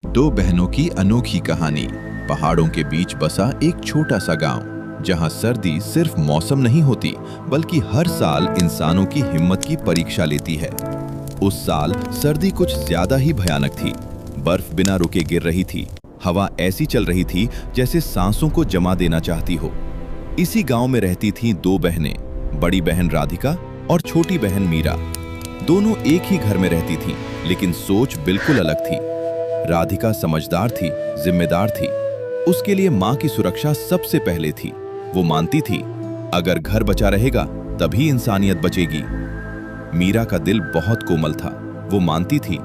दो बहनों की अनोखी कहानी। पहाड़ों के बीच बसा एक छोटा सा गांव, जहां सर्दी सिर्फ मौसम नहीं होती बल्कि हर साल इंसानों की हिम्मत की परीक्षा लेती है। उस साल सर्दी कुछ ज्यादा ही भयानक थी। बर्फ बिना रुके गिर रही थी। हवा ऐसी चल रही थी जैसे सांसों को जमा देना चाहती हो। इसी गांव में रहती थीं दो बहनें, बड़ी बहन राधिका और छोटी बहन मीरा। दोनों एक ही घर में रहती थीं, लेकिन सोच बिल्कुल अलग थी। राधिका समझदार थी, जिम्मेदार थी। उसके लिए माँ की सुरक्षा सबसे पहले थी। वो मानती थी, अगर घर बचा रहेगा तभी इंसानियत बचेगी। मीरा का दिल बहुत कोमल था। वो मानती थी,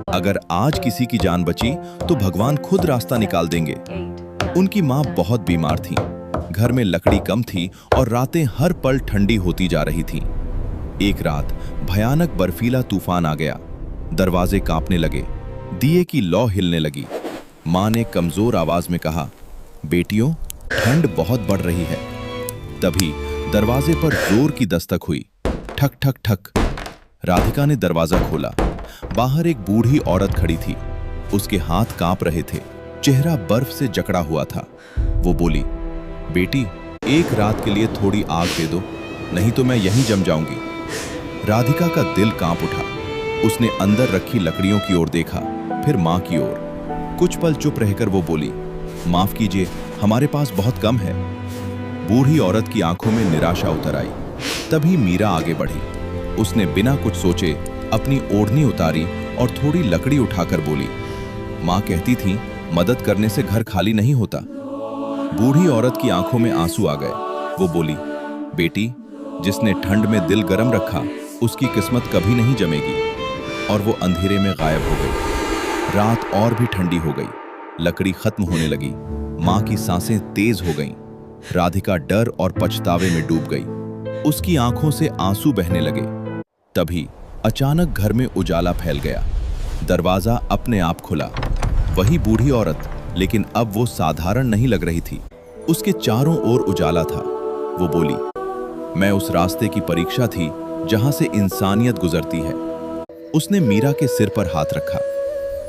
अगर आज किसी की जान बची तो भगवान खुद रास्ता निकाल देंगे। उनकी माँ बहुत बीमार थी। घर में लकड़ी कम थी और रातें हर पल ठंडी होती जा रही थीं। एक रात भयानक बर्फीला तूफान आ गया। दरवाजे कांपने लगे, दिए की लौ हिलने लगी। माँ ने कमजोर आवाज में कहा, बेटियों, ठंड बहुत बढ़ रही है। तभी दरवाजे पर जोर की दस्तक हुई। ठक ठक ठक। राधिका ने दरवाजा खोला। बाहर एक बूढ़ी औरत खड़ी थी। उसके हाथ कांप रहे थे, चेहरा बर्फ से जकड़ा हुआ था। वो बोली, बेटी, एक रात के लिए थोड़ी आग दे दो, नहीं तो मैं यहीं जम जाऊंगी। राधिका का दिल कांप उठा। उसने अंदर रखी लकड़ियों की ओर देखा, फिर मां की ओर। कुछ पल चुप रहकर वो बोली, माफ कीजिए, हमारे पास बहुत कम है। बूढ़ी औरत की आंखों में निराशा उतर आई। तभी मीरा आगे बढ़ी। उसने बिना कुछ सोचे अपनी ओढ़नी उतारी और थोड़ी लकड़ी उठाकर बोली, मां कहती थी, मदद करने से घर खाली नहीं होता। बूढ़ी औरत की आंखों में आंसू आ गए। वो बोली, बेटी, जिसने ठंड में दिल गर्म रखा उसकी किस्मत कभी नहीं जमेगी। और वो अंधेरे में गायब हो गई। रात और भी ठंडी हो गई। लकड़ी खत्म होने लगी। मां की सांसें तेज हो गईं। राधिका डर और पछतावे में डूब गई। उसकी आंखों से आंसू बहने लगे। तभी अचानक घर में उजाला फैल गया। दरवाजा अपने आप खुला। वही बूढ़ी औरत, लेकिन अब वो साधारण नहीं लग रही थी। उसके चारों ओर उजाला था। वो बोली, मैं उस रास्ते की परीक्षा थी जहां से इंसानियत गुजरती है। उसने मीरा के सिर पर हाथ रखा।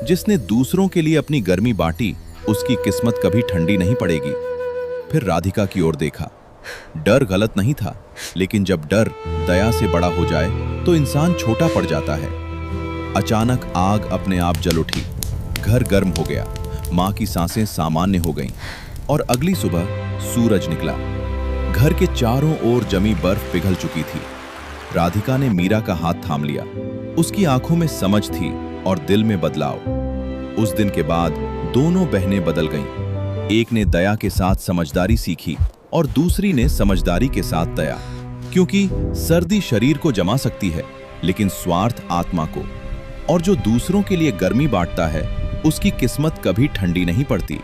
जिसने दूसरों के लिए अपनी गर्मी बांटी उसकी किस्मत कभी ठंडी नहीं पड़ेगी। फिर राधिका की ओर देखा। डर गलत नहीं था, लेकिन जब डर दया से बड़ा हो जाए तो इंसान छोटा पड़ जाता है। अचानक आग अपने आप जल उठी। घर गर्म हो गया। मां की सांसें सामान्य हो गईं और अगली सुबह सूरज निकला। घर के चारों ओर जमी बर्फ पिघल चुकी थी। राधिका ने मीरा का हाथ थाम लिया। उसकी आंखों में समझ थी और दिल में बदलाव। उस दिन के बाद दोनों बहनें बदल गईं। एक ने दया के साथ समझदारी सीखी और दूसरी ने समझदारी के साथ दया। क्योंकि सर्दी शरीर को जमा सकती है, लेकिन स्वार्थ आत्मा को। और जो दूसरों के लिए गर्मी बांटता है उसकी किस्मत कभी ठंडी नहीं पड़ती।